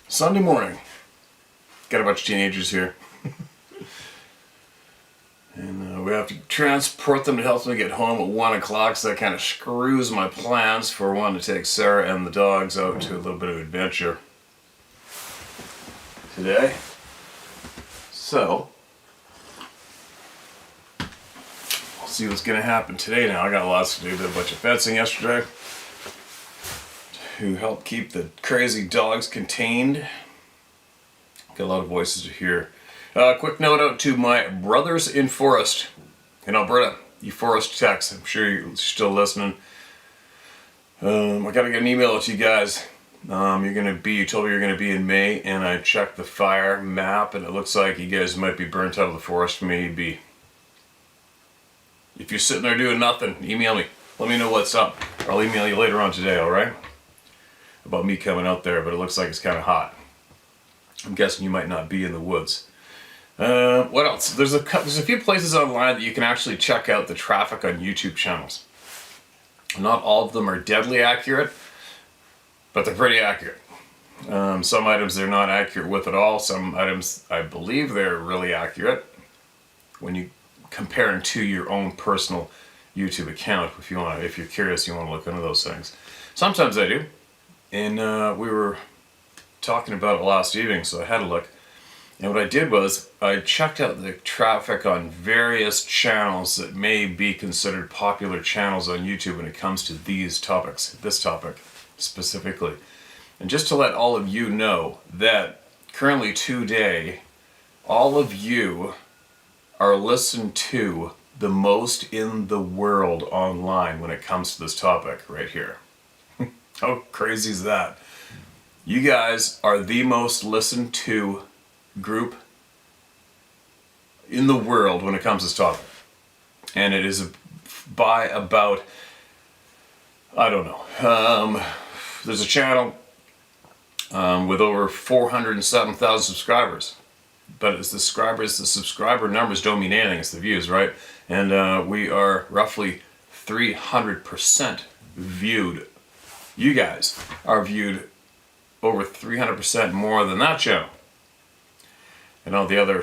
Sunday morning. Got a bunch of teenagers here. And we have to transport them to help them get home at 1 o'clock, so that kind of screws my plans for wanting to take Sarah and the dogs out to a little bit of adventure today. So, we'll see what's going to happen today now. I got lots to do. Did a bunch of fencing yesterday to help keep the crazy dogs contained. Got a lot of voices to hear. Quick note out to my brothers in Forest in Alberta. You Forest Techs, I'm sure you're still listening. I gotta get an email out to you guys. You told me you're gonna be in May, and I checked the fire map, and it looks like you guys might be burnt out of the forest, maybe. If you're sitting there doing nothing, email me. Let me know what's up. Or I'll email you later on today, alright? About me coming out there, but it looks like it's kind of hot. I'm guessing you might not be in the woods. What else? There's a few places online that you can actually check out the traffic on YouTube channels. Not all of them are deadly accurate, but they're pretty accurate. Some items they're not accurate with at all. Some items I believe they're really accurate when you compare them to your own personal YouTube account. If you're curious, you want to look into those things. Sometimes I do, and we were talking about it last evening, so I had a look. And what I did was I checked out the traffic on various channels that may be considered popular channels on YouTube when it comes to these topics, this topic specifically. And just to let all of you know that currently today, all of you are listened to the most in the world online when it comes to this topic right here. How crazy is that? You guys are the most listened to group in the world when it comes to this topic. And it is by about, I don't know, there's a channel with over 407,000 subscribers. But it's the subscriber numbers don't mean anything, it's the views, right? And we are roughly 300% viewed. You guys are viewed over 300% more than that channel. And all the other,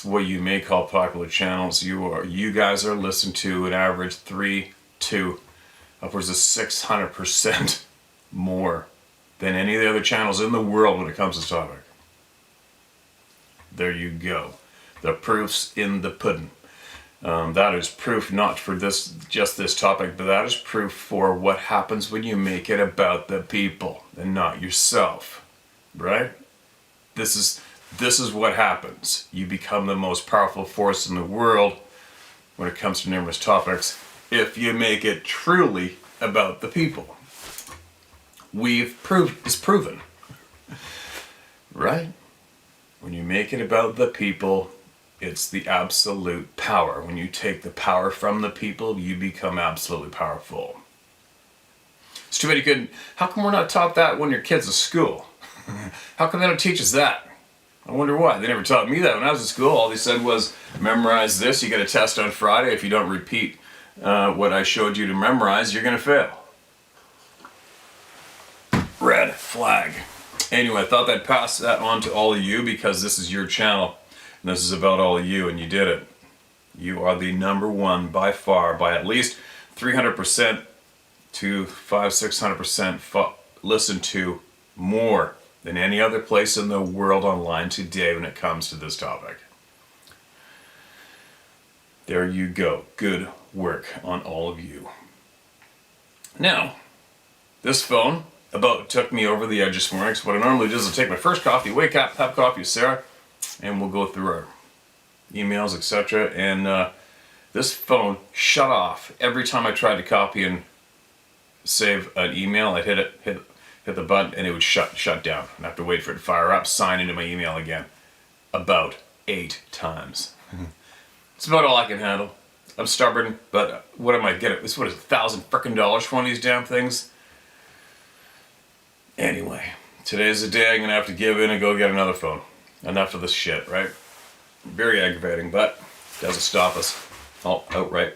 what you may call popular channels, you guys are listened to an average 3 to upwards of 600% more than any of the other channels in the world when it comes to this topic. There you go. The proof's in the pudding. That is proof not for just this topic, but that is proof for what happens when you make it about the people and not yourself. Right? This is what happens. You become the most powerful force in the world when it comes to numerous topics if you make it truly about the people. It's proven. Right? When you make it about the people, it's the absolute power. When you take the power from the people, you become absolutely powerful. It's too bad you couldn't. How come we're not taught that when your kids at school? How come they don't teach us that? I wonder why. They never taught me that when I was in school. All they said was, memorize this, you get a test on Friday. If you don't repeat what I showed you to memorize, you're going to fail. Red flag. Anyway, I thought I'd pass that on to all of you because this is your channel. And this is about all of you, and you did it. You are the number one by far, by at least 300% to 500-600% listened to more than any other place in the world online today when it comes to this topic. There you go. Good work on all of you. Now, this phone took me over the edge this morning. So what I normally do is I take my first coffee, wake up, have coffee with Sarah, and we'll go through our emails, etc. And this phone shut off every time I tried to copy and save an email. I'd hit the button, and it would shut down. And I have to wait for it to fire up, sign into my email again. About 8 times. It's about all I can handle. I'm stubborn, but what am I getting? What is it, $1,000 frickin' for one of these damn things? Anyway, today's the day I'm gonna have to give in and go get another phone. Enough of this shit, right? Very aggravating, but doesn't stop us outright.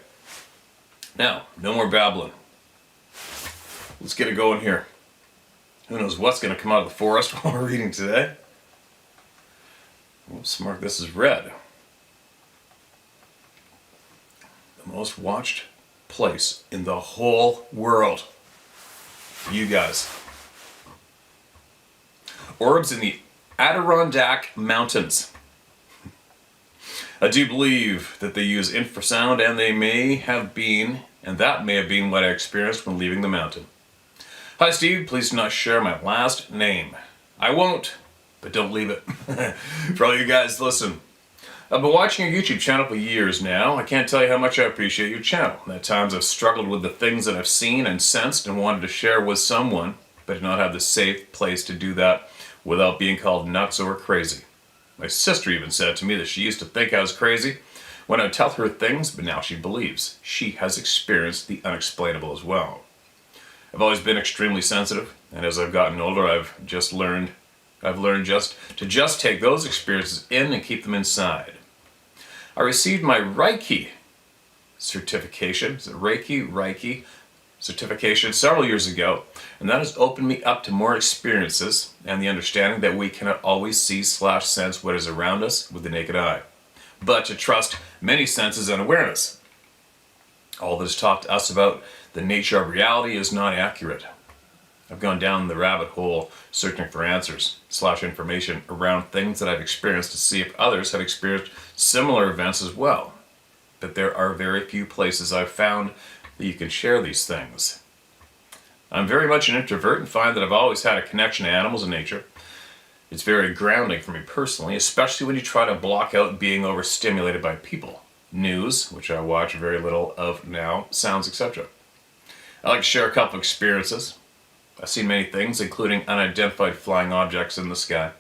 Now, no more babbling. Let's get it going here. Who knows what's going to come out of the forest while we're reading today. Let's mark this as red. The most watched place in the whole world. You guys. Orbs in the Adirondack Mountains. I do believe that they use infrasound, and that may have been what I experienced when leaving the mountain. Hi Steve, please do not share my last name. I won't, but don't leave it. For all you guys, listen. I've been watching your YouTube channel for years now. I can't tell you how much I appreciate your channel. At times I've struggled with the things that I've seen and sensed and wanted to share with someone, but did not have the safe place to do that without being called nuts or crazy. My sister even said to me that she used to think I was crazy when I would tell her things, but now she believes. She has experienced the unexplainable as well. I've always been extremely sensitive, and as I've gotten older, I've learned to take those experiences in and keep them inside. I received my Reiki certification, Reiki certification several years ago, and that has opened me up to more experiences and the understanding that we cannot always see/sense what is around us with the naked eye, but to trust many senses and awareness. All that is taught to us about the nature of reality is not accurate. I've gone down the rabbit hole searching for answers/information around things that I've experienced to see if others have experienced similar events as well. But there are very few places I've found that you can share these things. I'm very much an introvert and find that I've always had a connection to animals and nature. It's very grounding for me personally, especially when you try to block out being overstimulated by people, news, which I watch very little of now, sounds, etc. I like to share a couple of experiences. I've seen many things, including unidentified flying objects in the sky.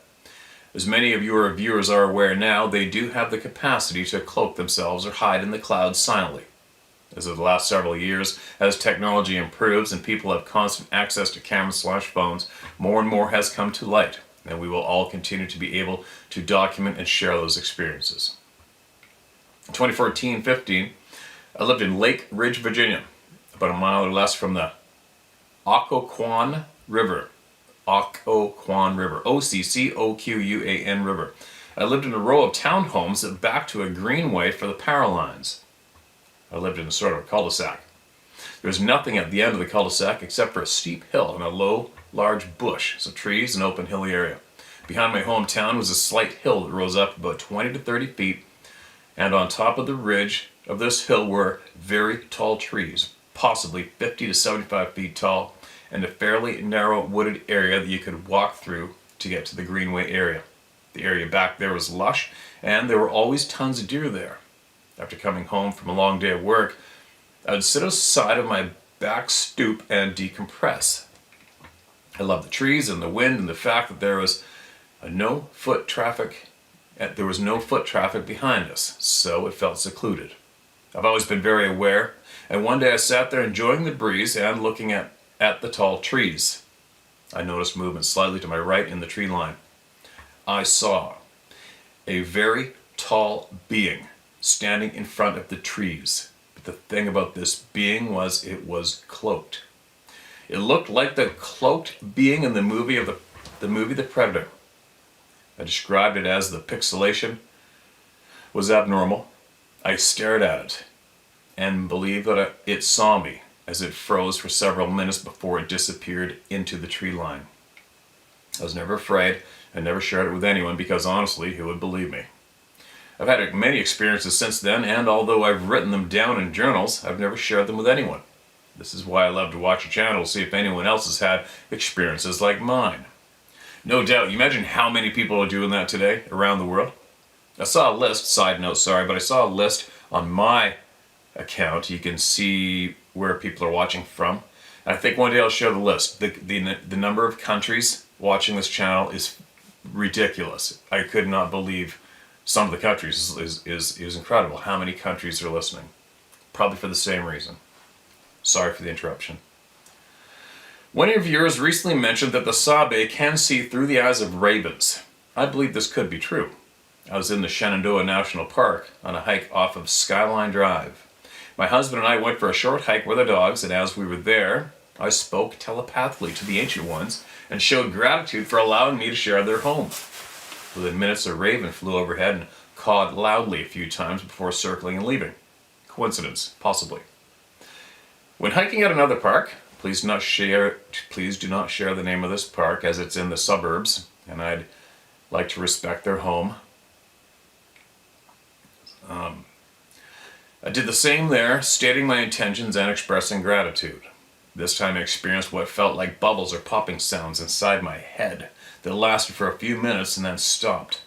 As many of your viewers are aware now, they do have the capacity to cloak themselves or hide in the clouds silently. As of the last several years, as technology improves and people have constant access to cameras/phones, more and more has come to light, and we will all continue to be able to document and share those experiences. In 2014-15, I lived in Lake Ridge, Virginia, about a mile or less from the Occoquan River. Occoquan River. I lived in a row of townhomes that backed to a greenway for the power lines. I lived in a sort of a cul-de-sac. There was nothing at the end of the cul-de-sac except for a steep hill and a low, large bush, some trees, and open hilly area. Behind my hometown was a slight hill that rose up about 20 to 30 feet, and on top of the ridge of this hill were very tall trees, possibly 50 to 75 feet tall, and a fairly narrow wooded area that you could walk through to get to the greenway area. The area back there was lush, and there were always tons of deer there. After coming home from a long day of work, I would sit outside of my back stoop and decompress. I loved the trees and the wind and the fact that there was no foot traffic behind us, so it felt secluded. I've always been very aware, and one day I sat there enjoying the breeze and looking at the tall trees. I noticed movement slightly to my right in the tree line. I saw a very tall being standing in front of the trees. But the thing about this being was it was cloaked. It looked like the cloaked being in the movie The Predator. I described it as the pixelation was abnormal. I stared at it and believed that it saw me as it froze for several minutes before it disappeared into the tree line. I was never afraid and never shared it with anyone because honestly, who would believe me? I've had many experiences since then, and although I've written them down in journals, I've never shared them with anyone. This is why I love to watch your channel to see if anyone else has had experiences like mine. No doubt, you imagine how many people are doing that today around the world? I saw a list, side note, sorry, but I saw a list on my account. You can see where people are watching from. And I think one day I'll share the list. The number of countries watching this channel is ridiculous. I could not believe some of the countries is incredible. How many countries are listening? Probably for the same reason. Sorry for the interruption. One of your viewers recently mentioned that the Sabe can see through the eyes of ravens. I believe this could be true. I was in the Shenandoah National Park on a hike off of Skyline Drive. My husband and I went for a short hike with our dogs, and as we were there, I spoke telepathically to the Ancient Ones and showed gratitude for allowing me to share their home. Within minutes, a raven flew overhead and cawed loudly a few times before circling and leaving. Coincidence, possibly. When hiking at another park, please do not share the name of this park as it's in the suburbs, and I'd like to respect their home. I did the same there, stating my intentions and expressing gratitude. This time I experienced what felt like bubbles or popping sounds inside my head that lasted for a few minutes and then stopped.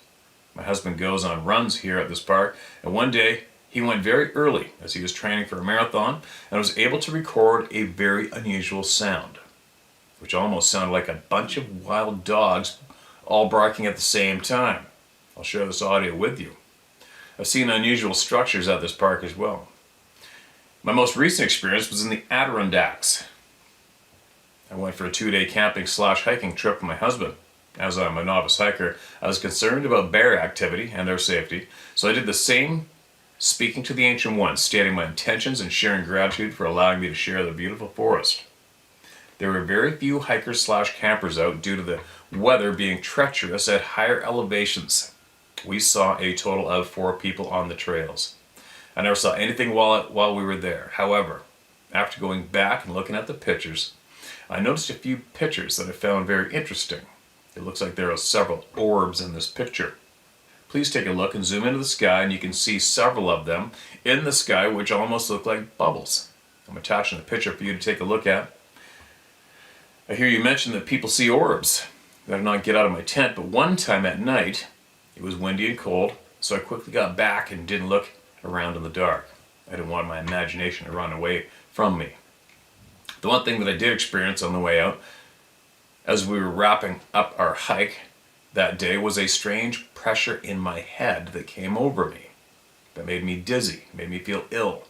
My husband goes on runs here at this park, and one day he went very early as he was training for a marathon and was able to record a very unusual sound, which almost sounded like a bunch of wild dogs all barking at the same time. I'll share this audio with you. I've seen unusual structures at this park as well. My most recent experience was in the Adirondacks. I went for a 2-day camping/hiking trip with my husband. As I'm a novice hiker, I was concerned about bear activity and their safety, so I did the same, speaking to the Ancient Ones, stating my intentions and sharing gratitude for allowing me to share the beautiful forest. There were very few hikers/campers out due to the weather being treacherous at higher elevations. We saw a total of 4 people on the trails. I never saw anything while we were there. However, after going back and looking at the pictures, I noticed a few pictures that I found very interesting. It looks like there are several orbs in this picture. Please take a look and zoom into the sky, and you can see several of them in the sky which almost look like bubbles. I'm attaching the picture for you to take a look at. I hear you mention that people see orbs. I did not get out of my tent, but one time at night, it was windy and cold, so I quickly got back and didn't look around in the dark. I didn't want my imagination to run away from me. The one thing that I did experience on the way out, as we were wrapping up our hike that day, was a strange pressure in my head that came over me, that made me dizzy, made me feel ill.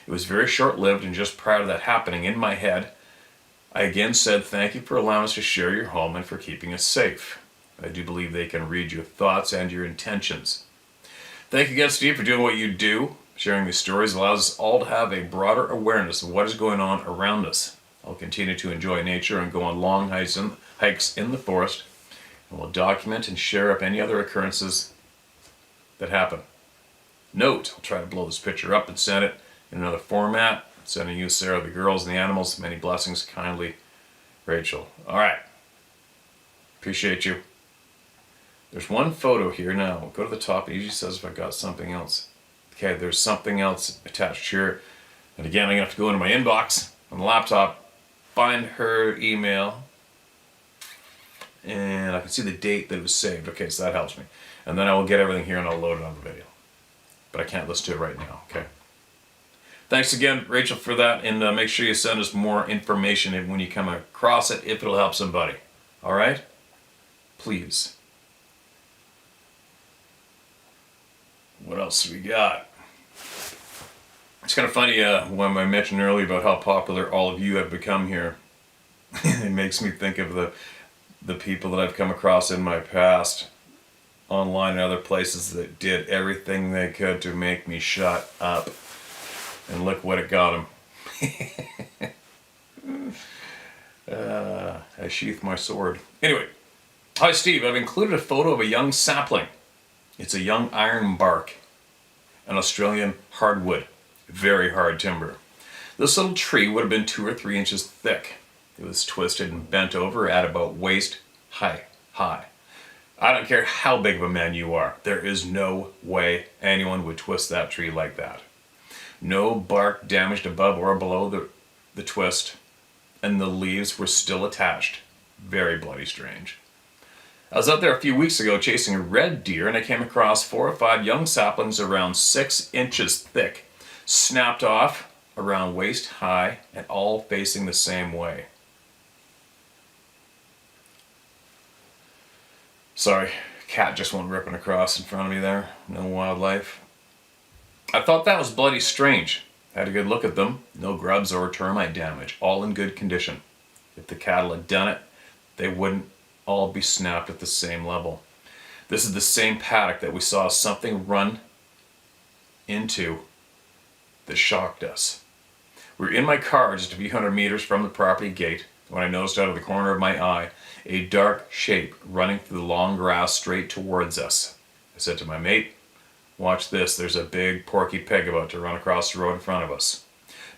It was very short-lived, and just prior to that happening in my head, I again said, "Thank you for allowing us to share your home and for keeping us safe." I do believe they can read your thoughts and your intentions. Thank you again, Steve, for doing what you do. Sharing these stories allows us all to have a broader awareness of what is going on around us. I'll continue to enjoy nature and go on long hikes in the forest, and will document and share up any other occurrences that happen. Note, I'll try to blow this picture up and send it in another format. Sending you, Sarah, the girls, and the animals. Many blessings. Kindly, Rachel. All right. Appreciate you. There's one photo here now. We'll go to the top. It usually says if I got something else. Okay, there's something else attached here. And again, I'm going to have to go into my inbox on the laptop, find her email, and I can see the date that it was saved. Okay, so that helps me. And then I will get everything here and I'll load it on the video. But I can't listen to it right now, okay? Thanks again, Rachel, for that, and make sure you send us more information when you come across it, if it'll help somebody. All right? Please. What else do we got? It's kind of funny when I mentioned earlier about how popular all of you have become here. It makes me think of the people that I've come across in my past, online and other places, that did everything they could to make me shut up. And look what it got him. I sheath my sword. Anyway, hi Steve, I've included a photo of a young sapling. It's a young ironbark, an Australian hardwood, very hard timber. This little tree would have been 2 or 3 inches thick. It was twisted and bent over at about waist high. I don't care how big of a man you are, there is no way anyone would twist that tree like that. No bark damaged above or below the twist, and the leaves were still attached. Very bloody strange. I was out there a few weeks ago chasing a red deer, and I came across 4 or 5 young saplings around 6 inches thick, snapped off around waist high, and all facing the same way. Sorry, cat just went ripping across in front of me there. No wildlife. I thought that was bloody strange. Had a good look at them. No grubs or termite damage. All in good condition. If the cattle had done it, they wouldn't all be snapped at the same level. This is the same paddock that we saw something run into that shocked us. We were in my car just a few hundred meters from the property gate when I noticed out of the corner of my eye a dark shape running through the long grass straight towards us. I said to my mate, "Watch this, there's a big porky pig about to run across the road in front of us."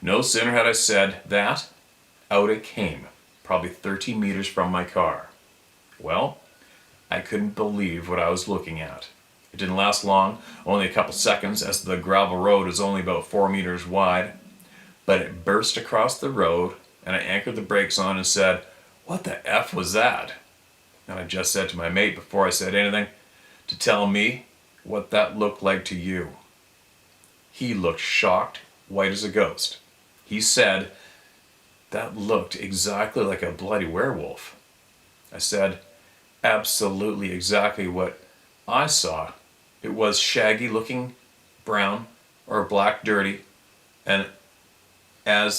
No sooner had I said that, out it came, probably 30 meters from my car. Well, I couldn't believe what I was looking at. It didn't last long, only a couple seconds, as the gravel road is only about 4 meters wide. But it burst across the road, and I anchored the brakes on and said, "What the F was that?" And I just said to my mate before I said anything, to tell me what that looked like to you. He looked shocked, white as a ghost. He said, "That looked exactly like a bloody werewolf." I said, "Absolutely exactly what I saw. It was shaggy looking, brown or black dirty, and I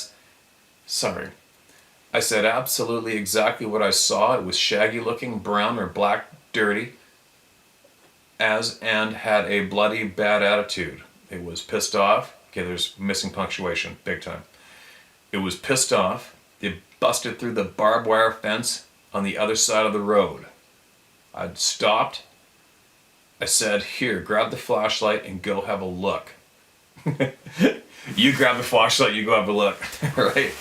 said absolutely exactly what I saw. It was shaggy looking, brown or black dirty, and had a bloody bad attitude. It was pissed off." Okay, there's missing punctuation, big time. "It was pissed off. It busted through the barbed wire fence on the other side of the road." I'd stopped. I said, "Here, grab the flashlight and go have a look." You grab the flashlight, you go have a look, right?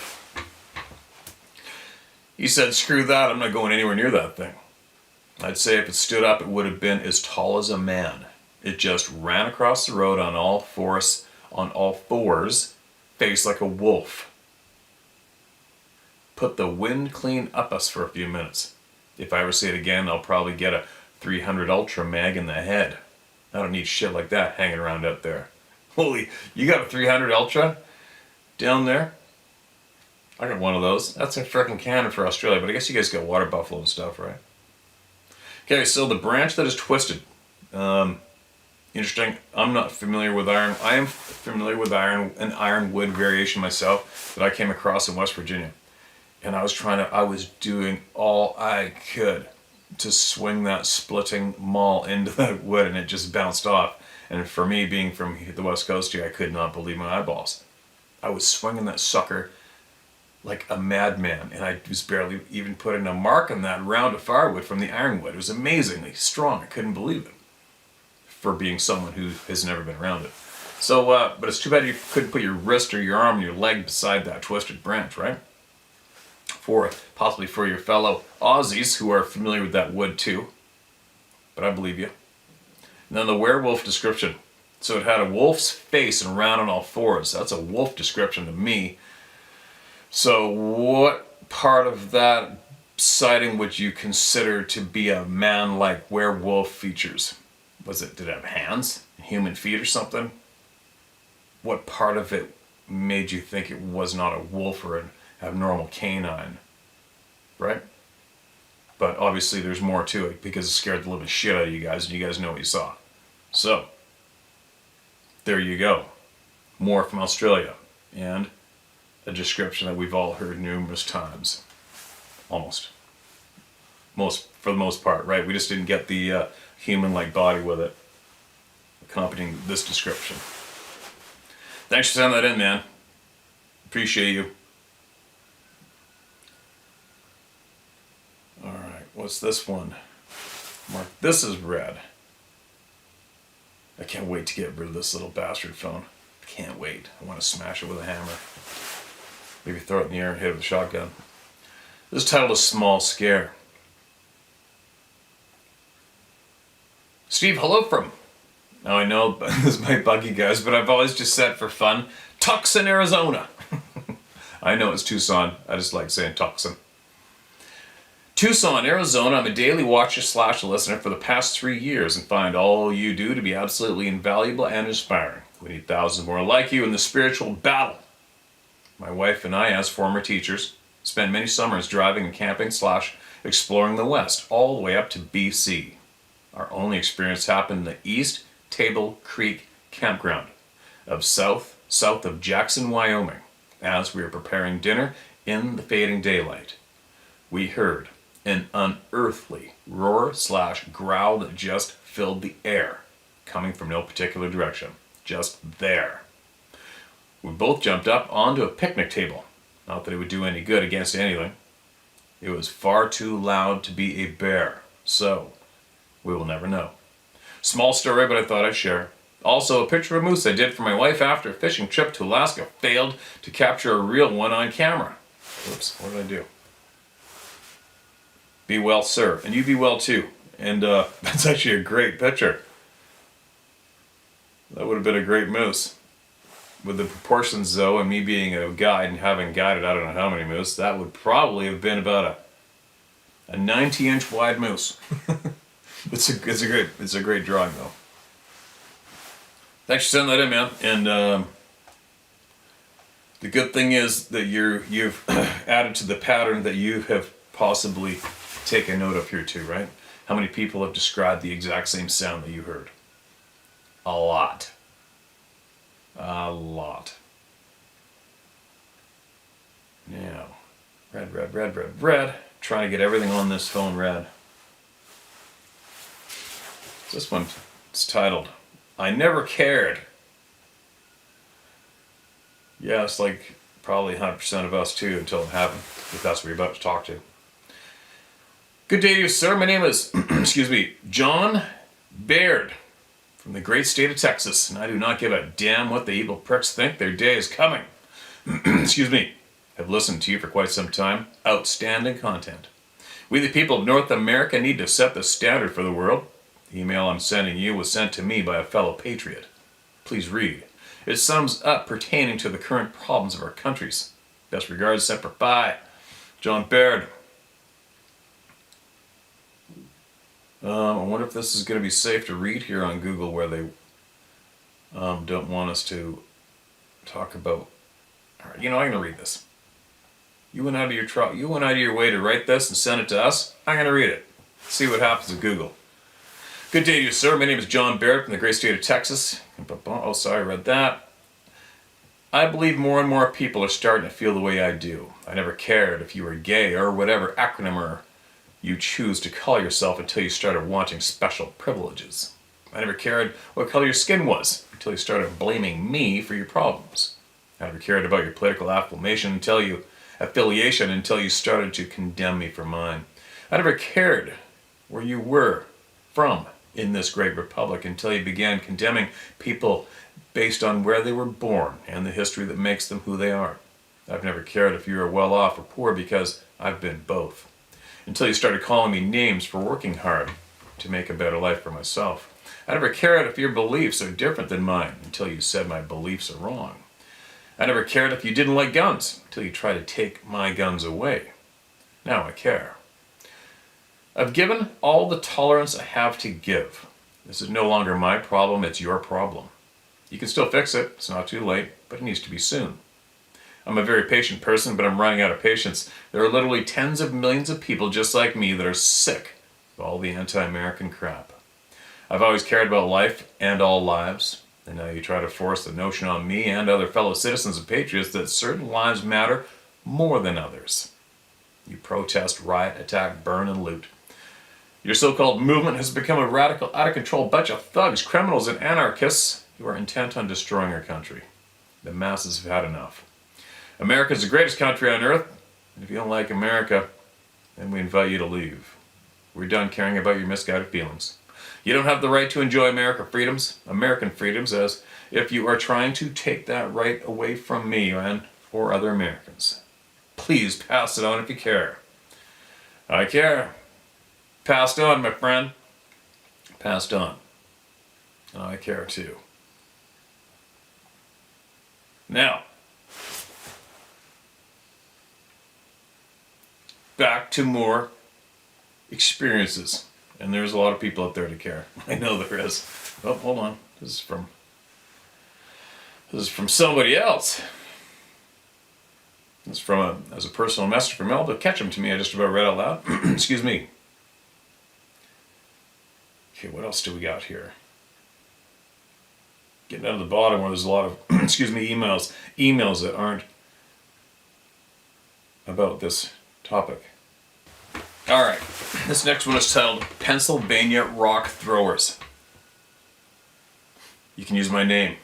He said, "Screw that, I'm not going anywhere near that thing." I'd say if it stood up, it would have been as tall as a man. It just ran across the road on all fours, faced like a wolf. Put the wind clean up us for a few minutes. If I ever see it again, I'll probably get a 300 Ultra mag in the head. I don't need shit like that hanging around out there. Holy, you got a 300 Ultra down there? I got one of those. That's a frickin' cannon for Australia, but I guess you guys got water buffalo and stuff, right? Okay, so the branch that is twisted. Interesting. I'm not familiar with iron. I am familiar with an ironwood variation myself that I came across in West Virginia. And I was doing all I could to swing that splitting maul into the wood, and it just bounced off. And for me, being from the West Coast here, I could not believe my eyeballs. I was swinging that sucker like a madman, and I was barely even putting a mark on that round of firewood from the ironwood. It was amazingly strong. I couldn't believe it for being someone who has never been around it. So, but it's too bad you couldn't put your wrist or your arm or your leg beside that twisted branch, right? Possibly for your fellow Aussies who are familiar with that wood too. But I believe you. And then the werewolf description. So it had a wolf's face and ran on all fours. That's a wolf description to me. So what part of that sighting would you consider to be a man-like werewolf features? Did it have hands, human feet or something? What part of it made you think it was not a wolf or an abnormal canine, right? But obviously there's more to it because it scared the living shit out of you guys, and you guys know what you saw. So, there you go. More from Australia, and a description that we've all heard numerous times. For the most part, right? We just didn't get the human-like body with it accompanying this description. Thanks for sending that in, man. Appreciate you. Alright, what's this one? Mark, this is red. I can't wait to get rid of this little bastard phone. Can't wait. I want to smash it with a hammer. Maybe throw it in the air and hit it with a shotgun. This is titled A Small Scare. Steve, hello from... Now I know this might bug you guys, but I've always just said for fun, Tucson, Arizona. I know it's Tucson. I just like saying Tucson. Tucson, Arizona. I'm a daily watcher / listener for the past 3 years and find all you do to be absolutely invaluable and inspiring. We need thousands more like you in the spiritual battle. My wife and I, as former teachers, spent many summers driving and camping / exploring the West, all the way up to BC. Our only experience happened in the East Table Creek campground of south of Jackson, Wyoming. As we were preparing dinner in the fading daylight, we heard an unearthly roar / growl that just filled the air, coming from no particular direction, just there. We both jumped up onto a picnic table. Not that it would do any good against anything. It was far too loud to be a bear, so we will never know. Small story, but I thought I'd share. Also, a picture of a moose I did for my wife after a fishing trip to Alaska failed to capture a real one on camera. Oops, what did I do? Be well, sir, and you be well too. And that's actually a great picture. That would have been a great moose. With the proportions though, and me being a guide and having guided I don't know how many moose, that would probably have been about a 90-inch wide moose. It's a great drawing though. Thanks for sending that in, man. And the good thing is that you've added to the pattern that you have possibly taken note of here too, right? How many people have described the exact same sound that you heard? A lot. A lot. Now, red. Trying to get everything on this phone red. This one is titled, I Never Cared. Yeah, it's like probably 100% of us too until it happened, if that's what you're about to talk to. Good day to you, sir. My name is, John Baird from the great state of Texas, and I do not give a damn what the evil pricks think. Their day is coming. Have listened to you for quite some time. Outstanding content. We the people of North America need to set the standard for the world. The email I'm sending you was sent to me by a fellow patriot. Please read. It sums up pertaining to the current problems of our countries. Best regards, Semper Fi. John Baird. I wonder if this is going to be safe to read here on Google where they don't want us to talk about... Alright, I'm going to read this. You went out of your way to write this and send it to us. I'm going to read it. See what happens with Google. Good day to you, sir. My name is John Baird from the great state of Texas. Oh, sorry, I read that. I believe more and more people are starting to feel the way I do. I never cared if you were gay or whatever acronym you choose to call yourself until you started wanting special privileges. I never cared what color your skin was until you started blaming me for your problems. I never cared about your political affiliation until you started to condemn me for mine. I never cared where you were from in this great republic until you began condemning people based on where they were born and the history that makes them who they are. I've never cared if you are well off or poor because I've been both. Until you started calling me names for working hard to make a better life for myself. I never cared if your beliefs are different than mine until you said my beliefs are wrong. I never cared if you didn't like guns until you tried to take my guns away. Now I care. I've given all the tolerance I have to give. This is no longer my problem, it's your problem. You can still fix it, it's not too late, but it needs to be soon. I'm a very patient person, but I'm running out of patience. There are literally tens of millions of people just like me that are sick of all the anti-American crap. I've always cared about life and all lives, and now you try to force the notion on me and other fellow citizens and patriots that certain lives matter more than others. You protest, riot, attack, burn, and loot. Your so-called movement has become a radical, out-of-control bunch of thugs, criminals, and anarchists who are intent on destroying our country. The masses have had enough. America is the greatest country on earth, and if you don't like America, then we invite you to leave. We're done caring about your misguided feelings. You don't have the right to enjoy American freedoms, as if you are trying to take that right away from me and or other Americans. Please pass it on if you care. I care. Passed on, my friend. Passed on. And I care too. Now, back to more experiences. And there's a lot of people out there to care. I know there is. Oh, hold on. This is from somebody else. This is as a personal message from Mel, but catch them to me. I just about read out loud. Excuse me. Okay, what else do we got here? Getting down to the bottom where there's a lot of, emails that aren't about this topic. All right, this next one is titled Pennsylvania Rock Throwers. You can use my name.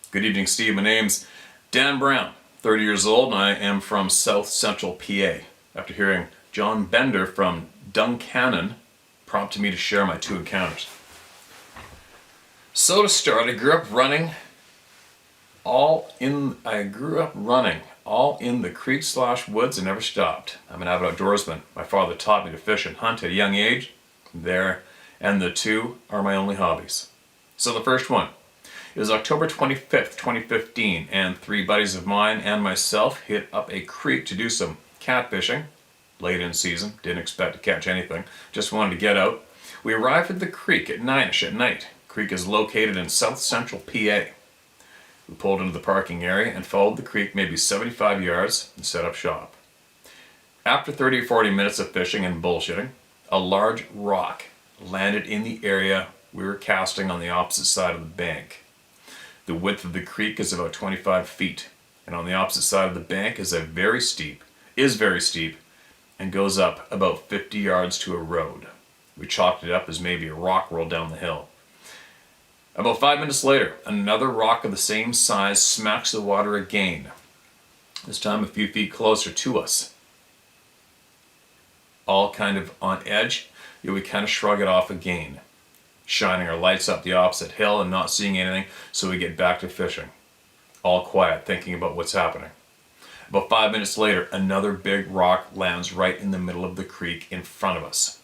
Good evening, Steve. My name's Dan Brown, 30 years old, and I am from South Central PA. After hearing John Bender from Duncannon prompted me to share my 2 encounters. So to start, I grew up running all in the creek/woods and never stopped. I'm an avid outdoorsman. My father taught me to fish and hunt at a young age. And the 2 are my only hobbies. So the first one. It was October 25th, 2015, and 3 buddies of mine and myself hit up a creek to do some catfishing. Late in season, didn't expect to catch anything, just wanted to get out. We arrived at the creek at 9ish at night. The creek is located in South Central PA. We pulled into the parking area and followed the creek maybe 75 yards and set up shop. After 30 or 40 minutes of fishing and bullshitting, a large rock landed in the area we were casting on the opposite side of the bank. The width of the creek is about 25 feet, and on the opposite side of the bank is very steep, and goes up about 50 yards to a road. We chalked it up as maybe a rock roll down the hill. About 5 minutes later, another rock of the same size smacks the water again, this time a few feet closer to us. All kind of on edge, yet we kind of shrug it off again, shining our lights up the opposite hill and not seeing anything, so we get back to fishing. All quiet, thinking about what's happening. About 5 minutes later, another big rock lands right in the middle of the creek in front of us.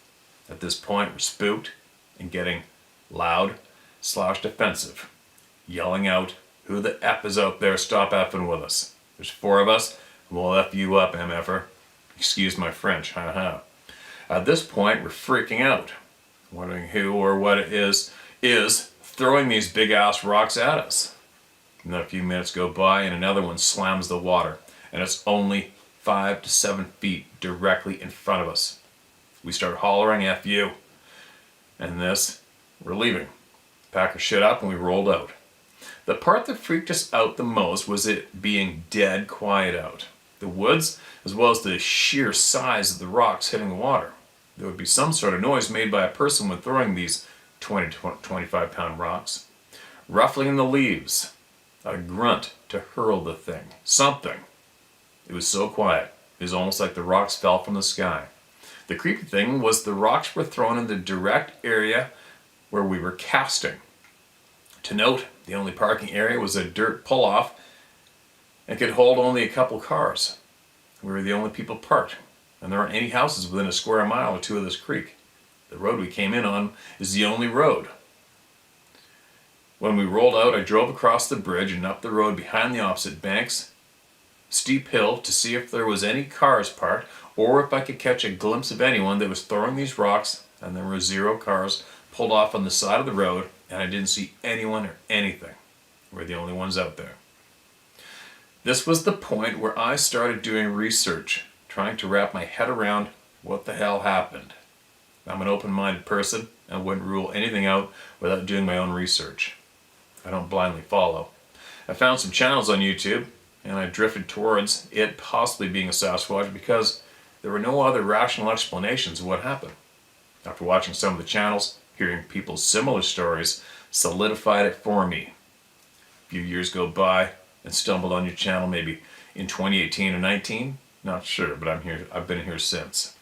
At this point, we're spooked and getting loud/defensive, yelling out, "Who the F is out there? Stop effing with us. There's 4 of us, and we'll F you up, MFer. Excuse my French, haha." At this point, we're freaking out, wondering who or what it is throwing these big ass rocks at us. And then a few minutes go by and another one slams the water, and it's only 5 to 7 feet directly in front of us. We start hollering "F you," and we're leaving. Pack our shit up and we rolled out. The part that freaked us out the most was it being dead quiet out. The woods, as well as the sheer size of the rocks hitting the water. There would be some sort of noise made by a person when throwing these 20 to 25 pound rocks. Ruffling the leaves, a grunt to hurl the thing, something. It was so quiet, it was almost like the rocks fell from the sky. The creepy thing was the rocks were thrown in the direct area where we were casting. To note, the only parking area was a dirt pull-off and could hold only a couple cars. We were the only people parked, and there aren't any houses within a square mile or 2 of this creek. The road we came in on is the only road. When we rolled out, I drove across the bridge and up the road behind the opposite bank's steep hill to see if there was any cars parked or if I could catch a glimpse of anyone that was throwing these rocks, and there were 0 cars pulled off on the side of the road, and I didn't see anyone or anything. We're the only ones out there. This was the point where I started doing research, trying to wrap my head around what the hell happened. I'm an open-minded person and wouldn't rule anything out without doing my own research. I don't blindly follow. I found some channels on YouTube and I drifted towards it possibly being a Sasquatch because there were no other rational explanations of what happened. After watching some of the channels, hearing people's similar stories solidified it for me. A few years go by and stumbled on your channel maybe in 2018 or 19, not sure, but I've been here since.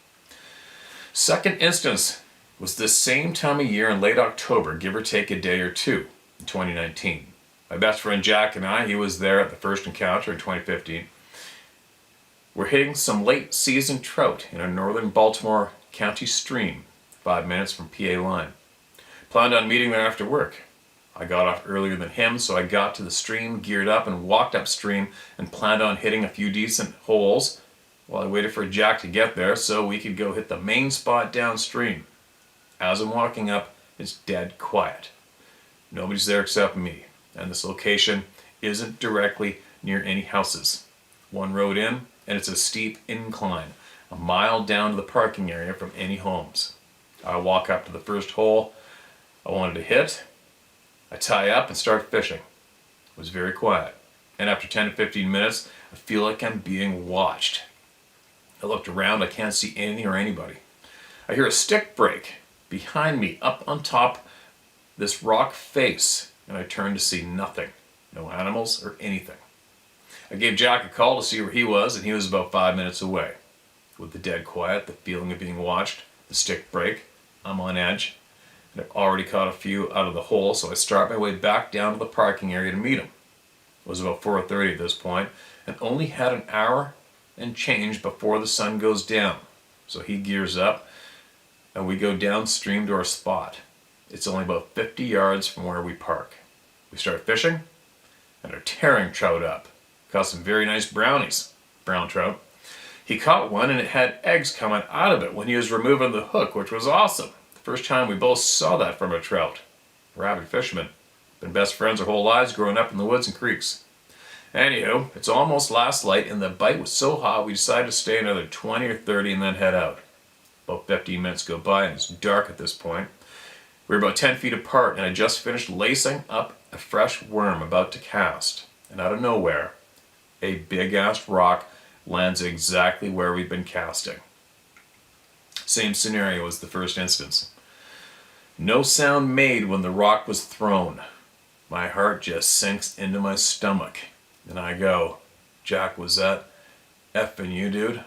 Second instance was this same time of year in late October, give or take a day or 2, in 2019. My best friend Jack and I, he was there at the first encounter in 2015. We're hitting some late season trout in a northern Baltimore County stream, 5 minutes from PA line. Planned on meeting there after work. I got off earlier than him, so I got to the stream, geared up, and walked upstream and planned on hitting a few decent holes while I waited for Jack to get there so we could go hit the main spot downstream. As I'm walking up, it's dead quiet. Nobody's there except me, and this location isn't directly near any houses. One road in, and it's a steep incline, a mile down to the parking area from any homes. I walk up to the first hole I wanted to hit. I tie up and start fishing. It was very quiet, and after 10 to 15 minutes, I feel like I'm being watched. I looked around, I can't see anything or anybody. I hear a stick break behind me up on top this rock face, and I turn to see nothing, no animals or anything. I gave Jack a call to see where he was, and he was about 5 minutes away. With the dead quiet, the feeling of being watched, the stick break, I'm on edge, and I've already caught a few out of the hole, so I start my way back down to the parking area to meet him. It was about 4:30 at this point, and only had an hour and change before the sun goes down. So he gears up, and we go downstream to our spot. It's only about 50 yards from where we park. We start fishing, and are tearing trout up. Caught some very nice brownies, brown trout. He caught one, and it had eggs coming out of it when he was removing the hook, which was awesome. The first time we both saw that from a trout. We're avid fishermen. Been best friends our whole lives growing up in the woods and creeks. Anywho, it's almost last light, and the bite was so hot we decided to stay another 20 or 30 and then head out. About 15 minutes go by, and it's dark at this point. We were about 10 feet apart, and I just finished lacing up a fresh worm about to cast. And out of nowhere, a big-ass rock lands exactly where we'd been casting. Same scenario as the first instance. No sound made when the rock was thrown. My heart just sinks into my stomach. And I go, Jack, was that effing you, dude?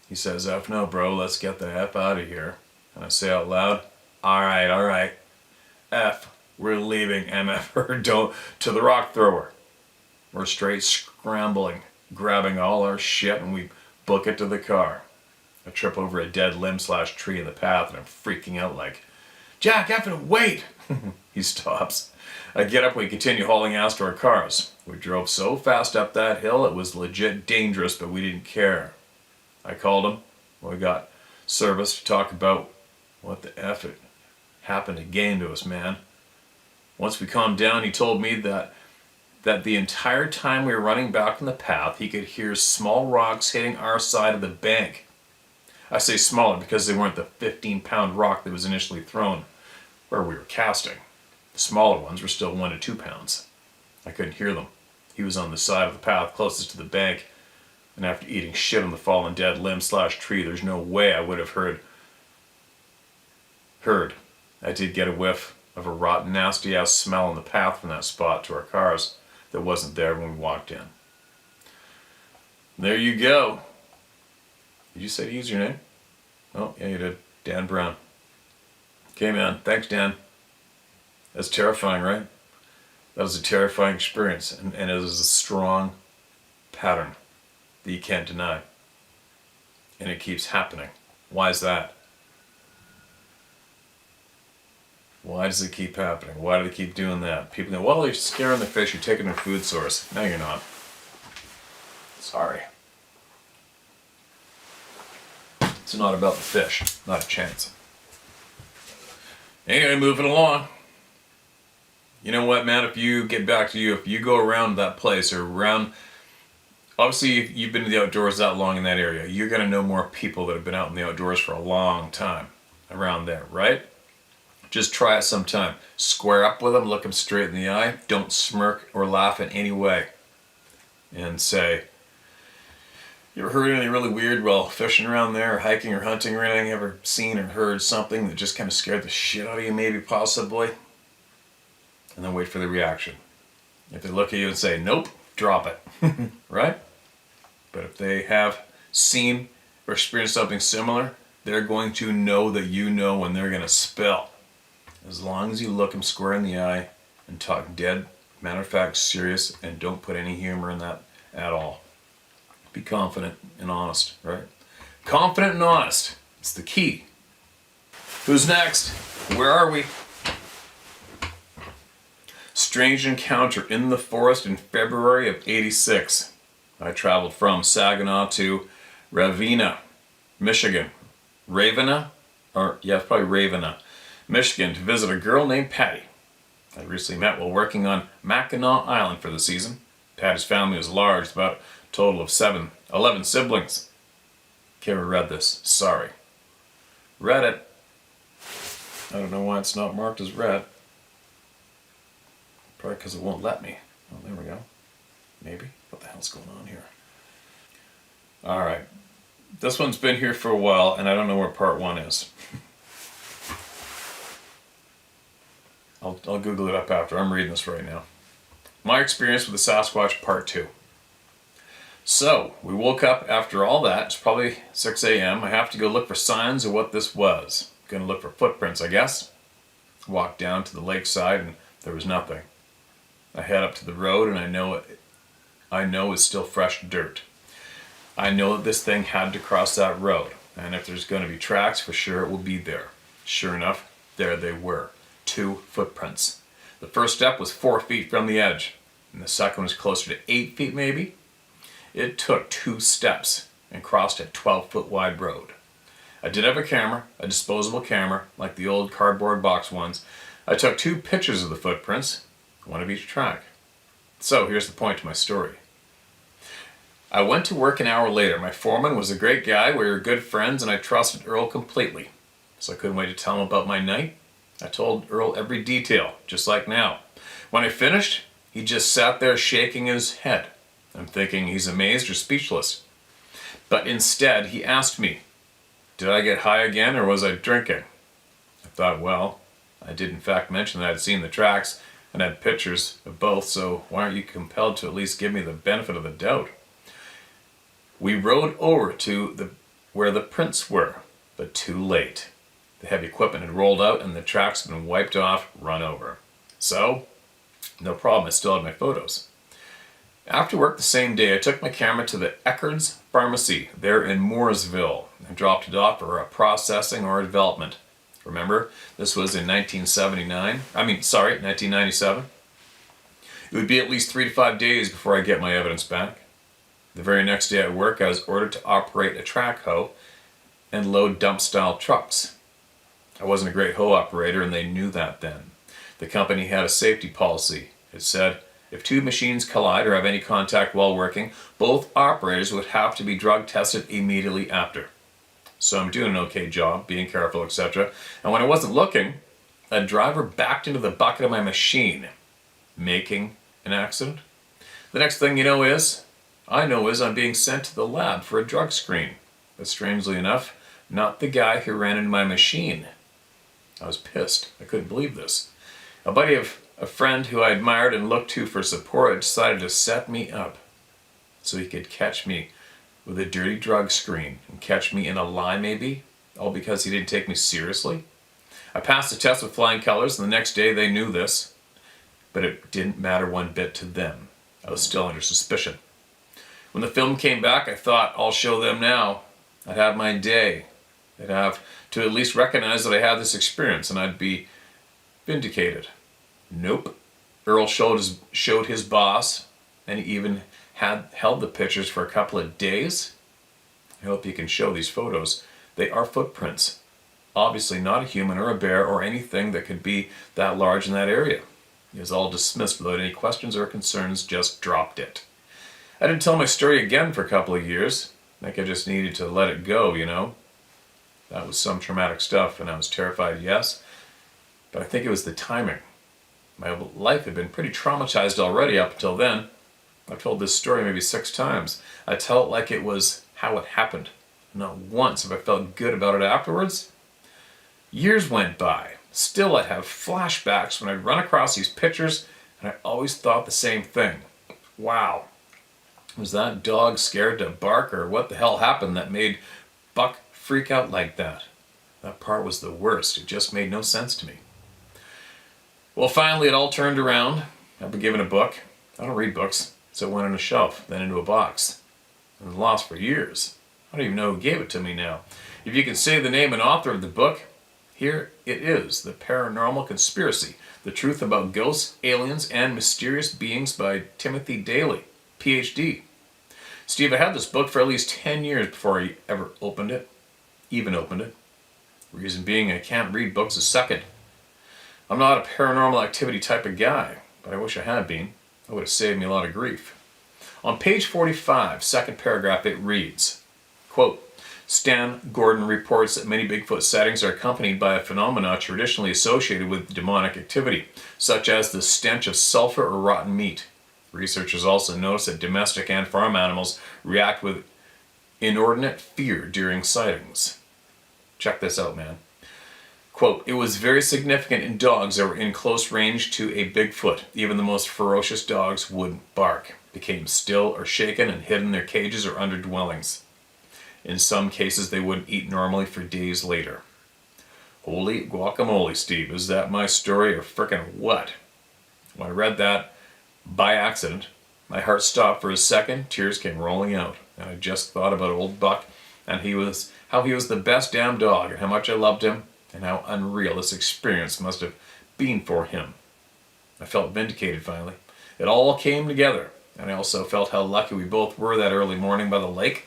He says, F no, bro, let's get the F out of here. And I say out loud, all right. F, we're leaving MF don't to the rock thrower. We're straight scrambling, grabbing all our shit, and we book it to the car. I trip over a dead limb/tree in the path, and I'm freaking out like, Jack, effing wait! He stops. I get up and we continue hauling ass to our cars. We drove so fast up that hill, it was legit dangerous, but we didn't care. I called him when we got service to talk about what the F had happened again to us, man. Once we calmed down, he told me that the entire time we were running back on the path, he could hear small rocks hitting our side of the bank. I say smaller because they weren't the 15-pound rock that was initially thrown where we were casting. The smaller ones were still 1 to 2 pounds. I couldn't hear them. He was on the side of the path closest to the bank, and after eating shit on the fallen dead limb/tree, there's no way I would have heard. I did get a whiff of a rotten, nasty-ass smell on the path from that spot to our cars that wasn't there when we walked in. There you go. Did you say to use your name? Oh, yeah, you did. Dan Brown. Okay, man. Thanks, Dan. That's terrifying, right? That was a terrifying experience, and it is a strong pattern that you can't deny. And it keeps happening. Why is that? Why does it keep happening? Why do they keep doing that? People go, well, you're scaring the fish, you're taking their food source. No, you're not. Sorry. It's not about the fish. Not a chance. Anyway, moving along. You know what, man? If you get back to you, if you go around that place or around, obviously you've been to the outdoors that long in that area, you're going to know more people that have been out in the outdoors for a long time around there, right? Just try it sometime. Square up with them, look them straight in the eye, don't smirk or laugh in any way, and say, you ever heard anything really weird while fishing around there, or hiking or hunting or anything? Ever seen or heard something that just kind of scared the shit out of you, maybe, possibly? And then wait for the reaction. If they look at you and say, nope, drop it. Right? But if they have seen or experienced something similar, they're going to know that you know when they're going to spill. As long as you look them square in the eye and talk dead, matter of fact, serious, and don't put any humor in that at all. Be confident and honest, right? Confident and honest. It's the key. Who's next? Where are we? Strange encounter in the forest in February of '86. I traveled from Saginaw to Ravenna, Michigan. Ravenna? It's probably Ravenna, Michigan, to visit a girl named Patty. I recently met while working on Mackinac Island for the season. Patty's family was large, about a total of 11 siblings. Never read this. Sorry. Read it. I don't know why it's not marked as read. Probably because it won't let me. Oh, there we go. Maybe. What the hell's going on here? Alright. This one's been here for a while, and I don't know where part 1 is. I'll Google it up after. I'm reading this right now. My experience with the Sasquatch, part 2. So, we woke up after all that. It's probably 6 a.m. I have to go look for signs of what this was. Gonna look for footprints, I guess. Walked down to the lakeside and there was nothing. I head up to the road and I know it's still fresh dirt. I know that this thing had to cross that road. And if there's going to be tracks, for sure it will be there. Sure enough, there they were. 2 footprints. The first step was 4 feet from the edge. And the second was closer to 8 feet maybe. It took 2 steps and crossed a 12-foot wide road. I did have a camera, a disposable camera, like the old cardboard box ones. I took 2 pictures of the footprints, one of each track. So here's the point to my story. I went to work an hour later. My foreman was a great guy, we were good friends, and I trusted Earl completely. So I couldn't wait to tell him about my night. I told Earl every detail, just like now. When I finished, he just sat there shaking his head. I'm thinking he's amazed or speechless. But instead, he asked me, did I get high again or was I drinking? I thought, well, I did in fact mention that I'd seen the tracks and had pictures of both, so why aren't you compelled to at least give me the benefit of the doubt? We rode over to where the prints were, but too late. The heavy equipment had rolled out and the tracks had been wiped off, run over. So, no problem, I still had my photos. After work the same day, I took my camera to the Eckerd's Pharmacy there in Mooresville and dropped it off for a processing or a development. Remember, this was in 1997. It would be at least 3 to 5 days before I get my evidence back. The very next day at work, I was ordered to operate a track hoe and load dump-style trucks. I wasn't a great hoe operator, and they knew that then. The company had a safety policy. It said, if 2 machines collide or have any contact while working, both operators would have to be drug tested immediately after. So I'm doing an okay job, being careful, etc. And when I wasn't looking, a driver backed into the bucket of my machine, making an accident. The next thing I know is I'm being sent to the lab for a drug screen. But strangely enough, not the guy who ran into my machine. I was pissed. I couldn't believe this. A buddy of a friend who I admired and looked to for support had decided to set me up so he could catch me with a dirty drug screen and catch me in a lie maybe, all because he didn't take me seriously. I passed the test with flying colors, and the next day they knew this, but it didn't matter one bit to them. I was still under suspicion. When the film came back, I thought, I'll show them now. I'd have my day. They'd have to at least recognize that I had this experience and I'd be vindicated. Nope. Earl showed his boss, and he even held the pictures for a couple of days. I hope you can show these photos. They are footprints. Obviously not a human or a bear or anything that could be that large in that area. It was all dismissed without any questions or concerns, just dropped it. I didn't tell my story again for a couple of years. Like I just needed to let it go, That was some traumatic stuff, and I was terrified, yes. But I think it was the timing. My life had been pretty traumatized already up until then. I've told this story maybe 6 times. I tell it like it was how it happened. Not once have I felt good about it afterwards. Years went by. Still I'd have flashbacks when I'd run across these pictures, and I always thought the same thing. Wow. Was that dog scared to bark, or what the hell happened that made Buck freak out like that? That part was the worst. It just made no sense to me. Well, finally it all turned around. I've been given a book. I don't read books, so it went on a shelf, then into a box. It was lost for years. I don't even know who gave it to me now. If you can say the name and author of the book, here it is, The Paranormal Conspiracy, The Truth About Ghosts, Aliens, and Mysterious Beings by Timothy Daly, PhD. Steve, I had this book for at least 10 years before I ever opened it. Reason being, I can't read books a second. I'm not a paranormal activity type of guy, but I wish I had been. It would have saved me a lot of grief. On page 45, second paragraph, it reads, quote, Stan Gordon reports that many Bigfoot sightings are accompanied by a phenomena traditionally associated with demonic activity, such as the stench of sulfur or rotten meat. Researchers also notice that domestic and farm animals react with inordinate fear during sightings. Check this out, man. Quote, it was very significant in dogs that were in close range to a Bigfoot. Even the most ferocious dogs would bark. became still or shaken and hid in their cages or under dwellings. In some cases, they wouldn't eat normally for days later. Holy guacamole, Steve, is that my story or frickin' what? When I read that, by accident, my heart stopped for a second, tears came rolling out, and I just thought about old Buck and how he was the best damn dog, and how much I loved him, and how unreal this experience must have been for him. I felt vindicated finally. It all came together, and I also felt how lucky we both were that early morning by the lake.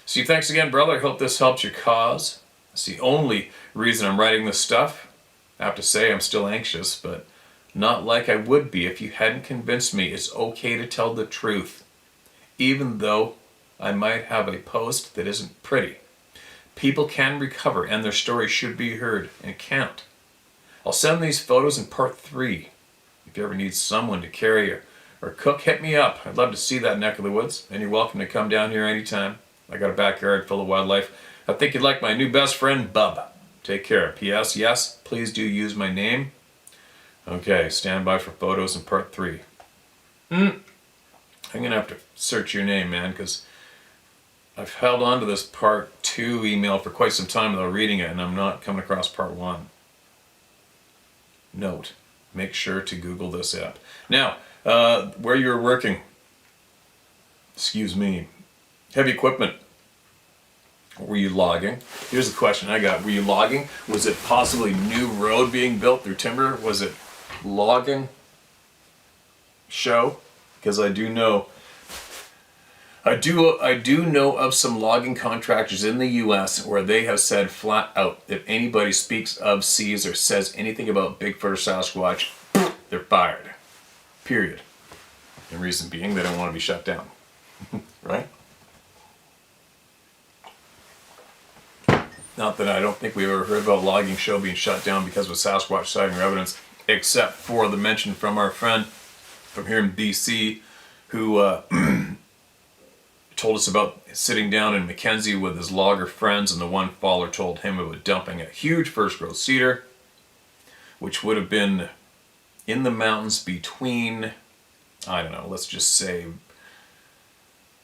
Steve, thanks again, brother. I hope this helped your cause. It's the only reason I'm writing this stuff. I have to say I'm still anxious, but not like I would be if you hadn't convinced me it's okay to tell the truth, even though I might have a post that isn't pretty. People can recover, and their story should be heard and count. I'll send these photos in part 3. If you ever need someone to carry or cook, hit me up. I'd love to see that neck of the woods, and you're welcome to come down here anytime. I got a backyard full of wildlife. I think you'd like my new best friend, Bub. Take care. P.S. Yes, please do use my name. Okay, stand by for photos in part 3. I'm going to have to search your name, man, because I've held on to this part 2 email for quite some time without reading it, and I'm not coming across part 1. Note, make sure to Google this app. Now, where you're working, excuse me, heavy equipment, were you logging? Here's the question I got. Were you logging? Was it possibly new road being built through timber? Was it logging show? Because I do know of some logging contractors in the U.S. where they have said flat out, if anybody speaks of, sees, or says anything about Bigfoot or Sasquatch, they're fired. Period. The reason being they don't want to be shut down. Right? Not that I don't think we've ever heard about a logging show being shut down because of Sasquatch sighting or evidence, except for the mention from our friend from here in BC who told us about sitting down in Mackenzie with his logger friends, and the one faller told him about dumping a huge first growth cedar, which would have been in the mountains between, I don't know, let's just say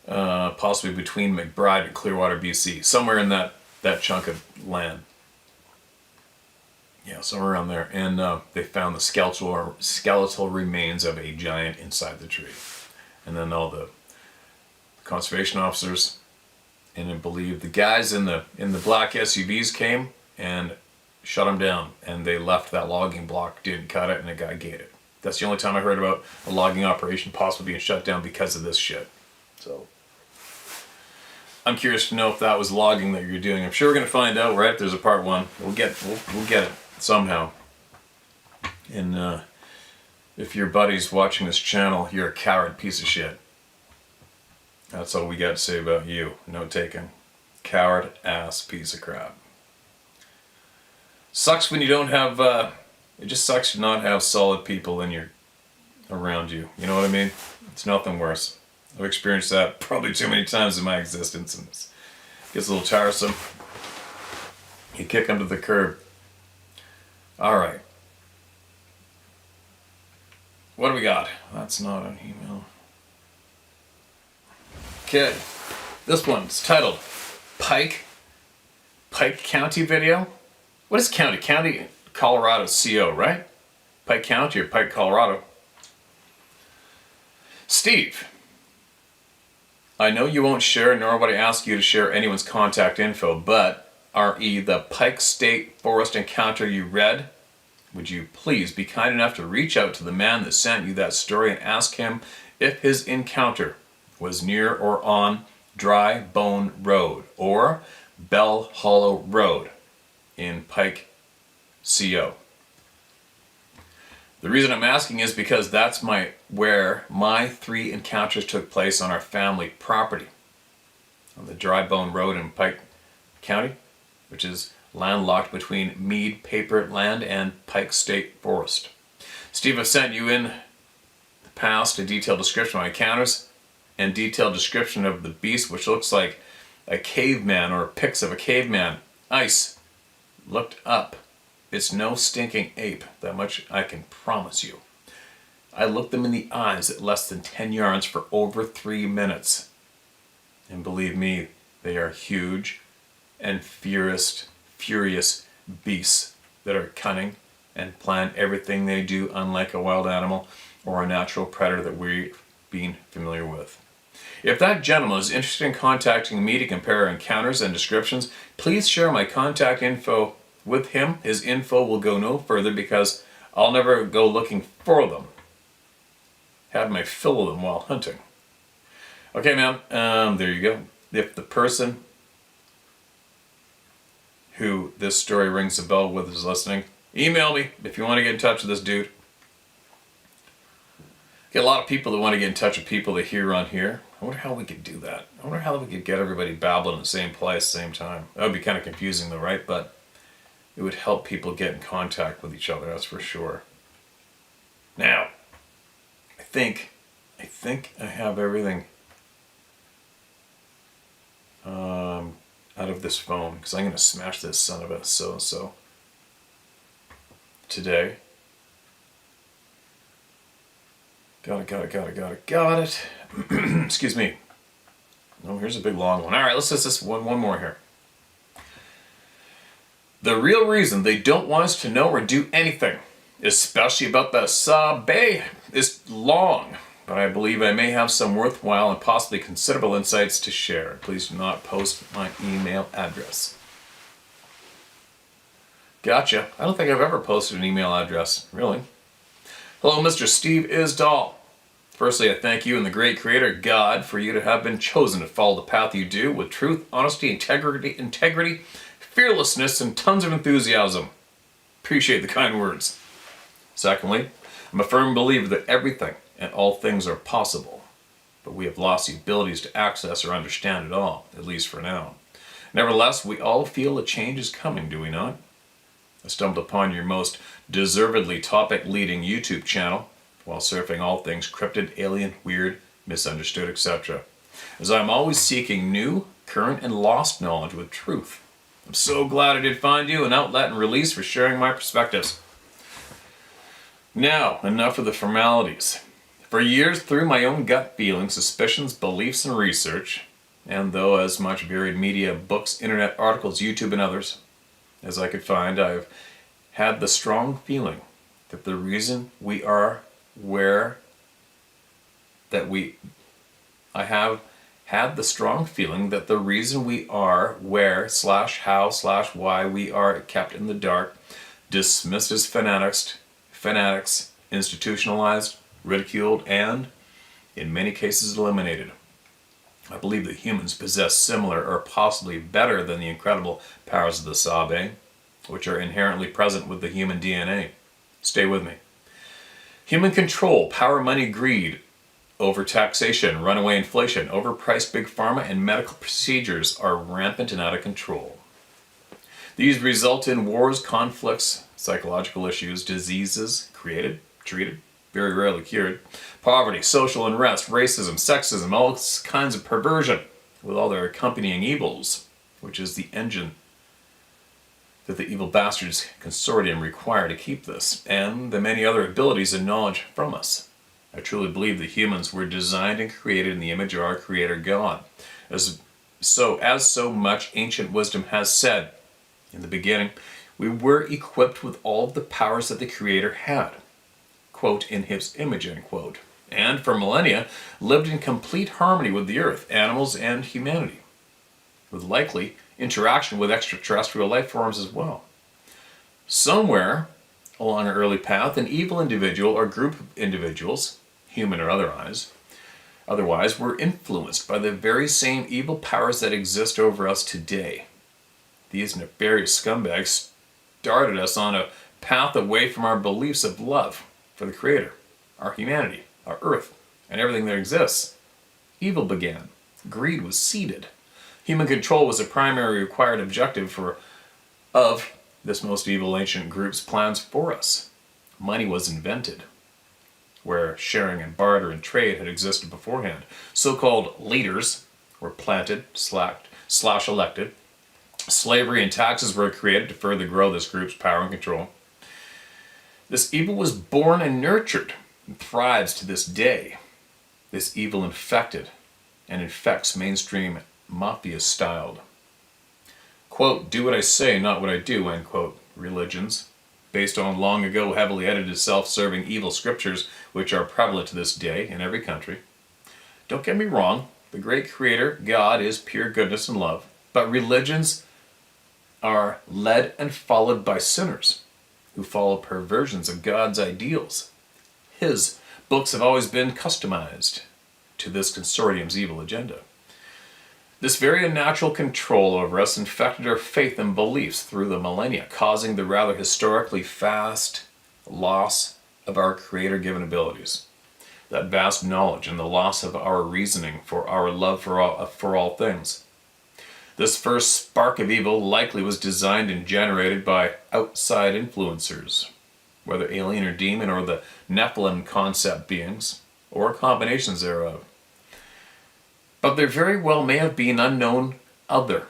possibly between McBride and Clearwater, BC, somewhere in that chunk of land. Yeah, somewhere around there. And they found the skeletal remains of a giant inside the tree. And then all the conservation officers and I believe the guys in the black SUVs came and shut them down, and they left that logging block, didn't cut it, and the guy gated. That's the only time I heard about a logging operation possibly being shut down because of this shit. So I'm curious to know if that was logging that you're doing. I'm sure we're gonna find out, right? There's a part 1. We'll get it somehow. And if your buddy's watching this channel, you're a coward piece of shit. That's all we got to say about you. No taken. Coward ass piece of crap. Sucks when you don't have, it just sucks to not have solid people around you. You know what I mean? It's nothing worse. I've experienced that probably too many times in my existence, and it gets a little tiresome. You kick them to the curb. Alright. What do we got? That's not an email. Okay. This one's titled Pike County video. What is county? County, Colorado, CO, right? Pike County or Pike, Colorado. Steve, I know you won't share, nor would I ask you to share anyone's contact info, but re the Pike State Forest encounter you read, would you please be kind enough to reach out to the man that sent you that story and ask him if his encounter was near or on Dry Bone Road or Bell Hollow Road in Pike, CO. The reason I'm asking is because that's where my 3 encounters took place on our family property, on the Dry Bone Road in Pike County, which is landlocked between Mead Paper Land and Pike State Forest. Steve, I've sent you in the past a detailed description of my encounters and detailed description of the beast, which looks like a caveman, or pics of a caveman. Ice. Looked up. It's no stinking ape, that much I can promise you. I looked them in the eyes at less than 10 yards for over 3 minutes. And believe me, they are huge and furious beasts that are cunning and plan everything they do unlike a wild animal or a natural predator that we've been familiar with. If that gentleman is interested in contacting me to compare encounters and descriptions, please share my contact info with him. His info will go no further because I'll never go looking for them. Have my fill of them while hunting. Okay, man, there you go. If the person who this story rings a bell with is listening, email me if you want to get in touch with this dude. Get a lot of people that want to get in touch with people that hear on here. I wonder how we could do that. I wonder how we could get everybody babbling in the same place, same time. That would be kind of confusing though, right? But it would help people get in contact with each other, that's for sure. Now, I think I have everything out of this phone, because I'm going to smash this son of a so today. Got it. Excuse me. Oh, here's a big long one. All right, let's just this one more here. The real reason they don't want us to know or do anything, especially about the Sabe, is long, but I believe I may have some worthwhile and possibly considerable insights to share. Please do not post my email address. Gotcha. I don't think I've ever posted an email address, really. Hello, Mr. Steve Isdall. Firstly, I thank you and the great Creator God for you to have been chosen to follow the path you do with truth, honesty, integrity, fearlessness, and tons of enthusiasm. Appreciate the kind words. Secondly, I'm a firm believer that everything and all things are possible, but we have lost the abilities to access or understand it all, at least for now. Nevertheless, we all feel a change is coming, do we not? I stumbled upon your most deservedly topic-leading YouTube channel while surfing all things cryptid, alien, weird, misunderstood, etc. As I'm always seeking new, current, and lost knowledge with truth. I'm so glad I did find you, an outlet and release for sharing my perspectives. Now, enough of the formalities. For years, through my own gut feelings, suspicions, beliefs, and research, and though as much varied media, books, internet articles, YouTube, and others as I could find, I've had the strong feeling that the reason we are where that we I have had the strong feeling that the reason we are where / how / why we are kept in the dark, dismissed as fanatics, institutionalized, ridiculed, and in many cases eliminated. I believe that humans possess similar or possibly better than the incredible powers of the Sabe, which are inherently present with the human DNA. Stay with me. Human control, power, money, greed, overtaxation, runaway inflation, overpriced big pharma, and medical procedures are rampant and out of control. These result in wars, conflicts, psychological issues, diseases, created, treated, very rarely cured, poverty, social unrest, racism, sexism, all kinds of perversion, with all their accompanying evils, which is the engine that the evil bastards consortium require to keep this, and the many other abilities and knowledge from us. I truly believe that humans were designed and created in the image of our Creator God. As so much ancient wisdom has said, in the beginning, we were equipped with all of the powers that the Creator had, quote, in His image, end quote, and for millennia lived in complete harmony with the earth, animals, and humanity, with likely interaction with extraterrestrial life forms as well. Somewhere along our early path, an evil individual or group of individuals, human or otherwise, were influenced by the very same evil powers that exist over us today. These nefarious scumbags started us on a path away from our beliefs of love for the Creator, our humanity, our earth, and everything that exists. Evil began. Greed was seeded. Human control was a primary required objective of this most evil ancient group's plans for us. Money was invented, where sharing and barter and trade had existed beforehand. So-called leaders were planted, / elected. Slavery and taxes were created to further grow this group's power and control. This evil was born and nurtured and thrives to this day. This evil infected and infects mainstream mafia styled, quote, do what I say, not what I do, end quote, religions, based on long ago heavily edited self-serving evil scriptures which are prevalent to this day in every country. Don't get me wrong, the great creator, God, is pure goodness and love, but religions are led and followed by sinners who follow perversions of God's ideals. His books have always been customized to this consortium's evil agenda. This very unnatural control over us infected our faith and beliefs through the millennia, causing the rather historically fast loss of our creator-given abilities. That vast knowledge and the loss of our reasoning for our love for all things. This first spark of evil likely was designed and generated by outside influencers, whether alien or demon or the Nephilim concept beings, or combinations thereof. But there very well may have been unknown other,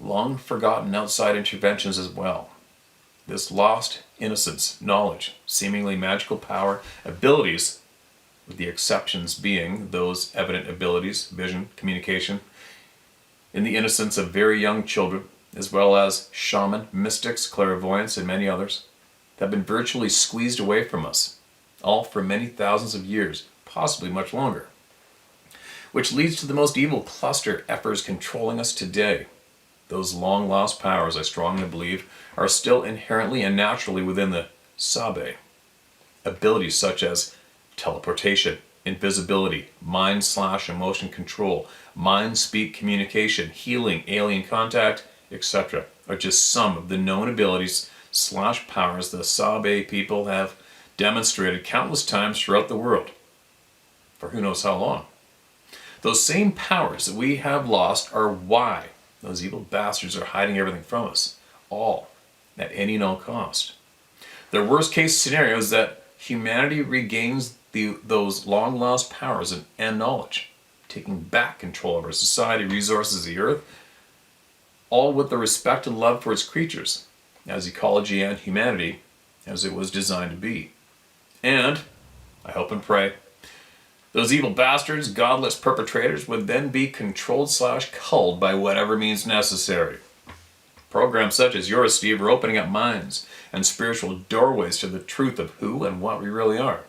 long forgotten outside interventions as well. This lost innocence, knowledge, seemingly magical power, abilities, with the exceptions being those evident abilities, vision, communication, in the innocence of very young children, as well as shaman, mystics, clairvoyants, and many others, have been virtually squeezed away from us, all for many thousands of years, possibly much longer. Which leads to the most evil cluster efforts controlling us today. Those long-lost powers, I strongly believe, are still inherently and naturally within the Sabe. Abilities such as teleportation, invisibility, mind/emotion control, mind-speak communication, healing, alien contact, etc. are just some of the known abilities/powers the Sabe people have demonstrated countless times throughout the world, for who knows how long. Those same powers that we have lost are why those evil bastards are hiding everything from us, all at any and all cost. Their worst case scenario is that humanity regains those long lost powers and knowledge, taking back control of our society, resources, the earth, all with the respect and love for its creatures, as ecology and humanity, as it was designed to be. And, I hope and pray, those evil bastards, godless perpetrators, would then be controlled/culled by whatever means necessary. Programs such as yours, Steve, are opening up minds and spiritual doorways to the truth of who and what we really are.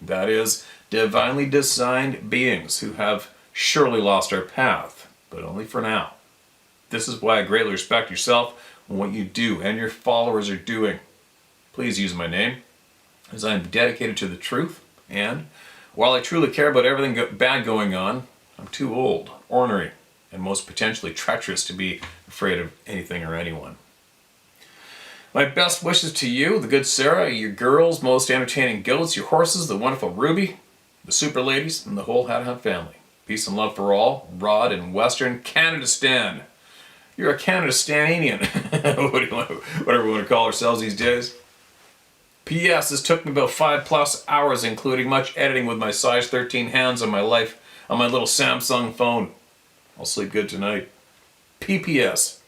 That is, divinely designed beings who have surely lost our path, but only for now. This is why I greatly respect yourself and what you do and your followers are doing. Please use my name, as I am dedicated to the truth, and while I truly care about everything bad going on, I'm too old, ornery, and most potentially treacherous to be afraid of anything or anyone. My best wishes to you, the good Sarah, your girls, most entertaining goats, your horses, the wonderful Ruby, the super ladies, and the whole Hat Hunt family. Peace and love for all, Rod in Western Canadistan. You're a Canadistanian, whatever we want to call ourselves these days. P.S. This took me about 5+ hours, including much editing with my size 13 hands on my little Samsung phone. I'll sleep good tonight. P.P.S.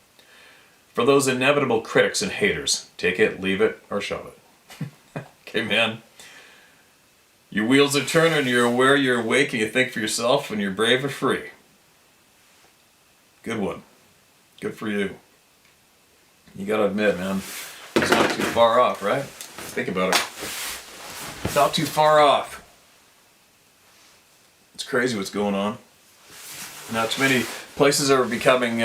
For those inevitable critics and haters, take it, leave it, or shove it. Okay, man. Your wheels are turning, and you're aware you're awake, and you think for yourself, and you're brave or free. Good one. Good for you. You gotta admit, man, it's not too far off, right? Think about it. Not too far off. It's crazy what's going on. Not too many places are becoming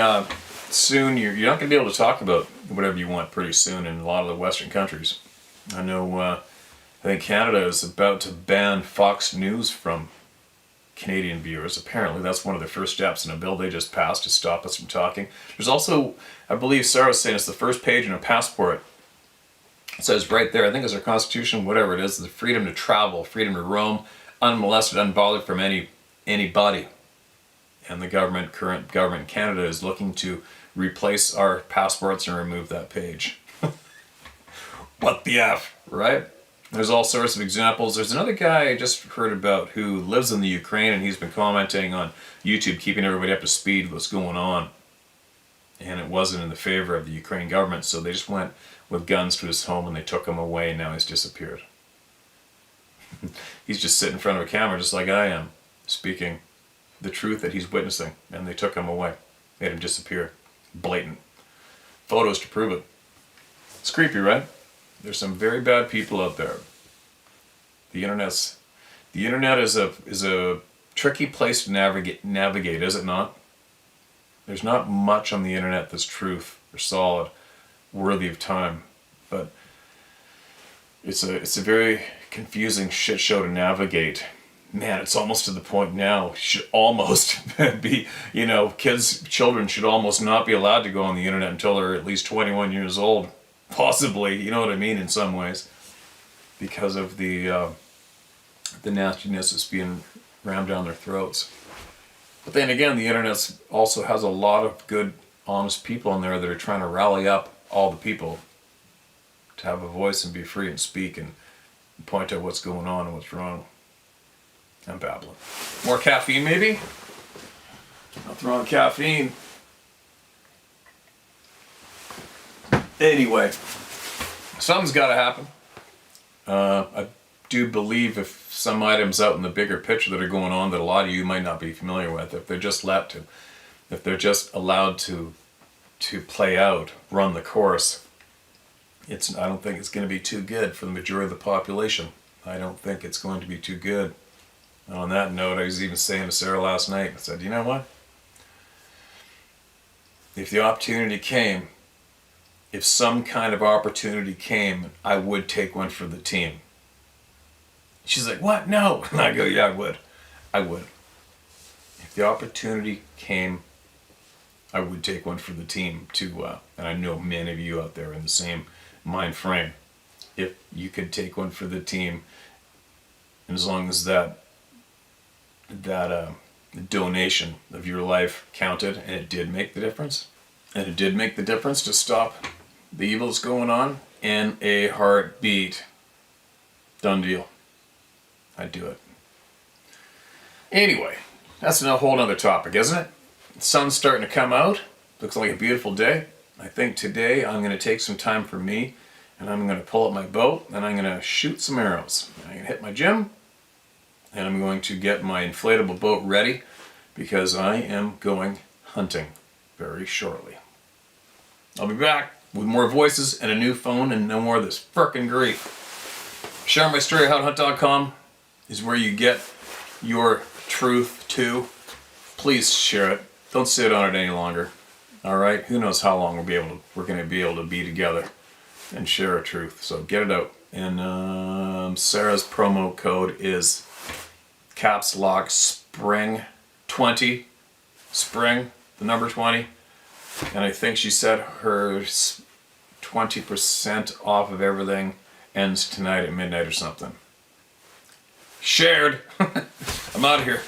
soon. You're not going to be able to talk about whatever you want pretty soon in a lot of the Western countries. I know. I think Canada is about to ban Fox News from Canadian viewers. Apparently, that's one of the first steps in a bill they just passed to stop us from talking. There's also, I believe Sarah was saying, it's the first page in a passport. It says right there, I think it's our Constitution, whatever it is, the freedom to travel, freedom to roam, unmolested, unbothered from anybody. And the current government in Canada is looking to replace our passports and remove that page. What the F, right? There's all sorts of examples. There's another guy I just heard about who lives in the Ukraine, and he's been commenting on YouTube, keeping everybody up to speed with what's going on. And it wasn't in the favor of the Ukraine government, so they just went with guns to his home and they took him away, and now he's disappeared. He's just sitting in front of a camera just like I am, speaking the truth that he's witnessing, and they took him away. Made him disappear. Blatant. Photos to prove it. It's creepy, right? There's some very bad people out there. The internet is a tricky place to navigate, is it not? There's not much on the internet that's truth or solid, worthy of time, but it's a very confusing shit show to navigate. Man, it's almost to the point now, should almost be, children should almost not be allowed to go on the internet until they're at least 21 years old. Possibly, you know what I mean, in some ways. Because of the nastiness that's being rammed down their throats. But then again, the internet also has a lot of good, honest people in there that are trying to rally up all the people to have a voice and be free and speak and point out what's going on and what's wrong. I'm babbling. More caffeine, maybe? Nothing wrong with caffeine. Anyway, something's got to happen. I do believe if some items out in the bigger picture that are going on that a lot of you might not be familiar with, if they're just allowed to play out, run the course, I don't think it's going to be too good for the majority of the population. I don't think it's going to be too good. And on that note, I was even saying to Sarah last night, I said, you know what? If the opportunity came, if some kind of opportunity came, I would take one for the team. She's like, what? No. And I go, yeah, I would. I would. If the opportunity came, I would take one for the team too. And I know many of you out there in the same mind frame. If you could take one for the team, and as long as that donation of your life counted, and it did make the difference, and it did make the difference to stop the evils going on in a heartbeat. Done deal. I'd do it. Anyway, that's a whole other topic, isn't it? The sun's starting to come out. Looks like a beautiful day. I think today I'm going to take some time for me, and I'm going to pull up my bow, and I'm going to shoot some arrows. I'm going to hit my gym, and I'm going to get my inflatable boat ready, because I am going hunting very shortly. I'll be back with more voices and a new phone and no more of this frickin' grief. ShareMyStoryHowToHunt.com is where you get your truth too. Please share it. Don't sit on it any longer. All right? Who knows how long we're going to be able to be together and share our truth. So get it out. And Sarah's promo code is caps lock spring 20. Spring, the number 20. And I think she said her 20% off of everything ends tonight at midnight or something. Shared. I'm out of here.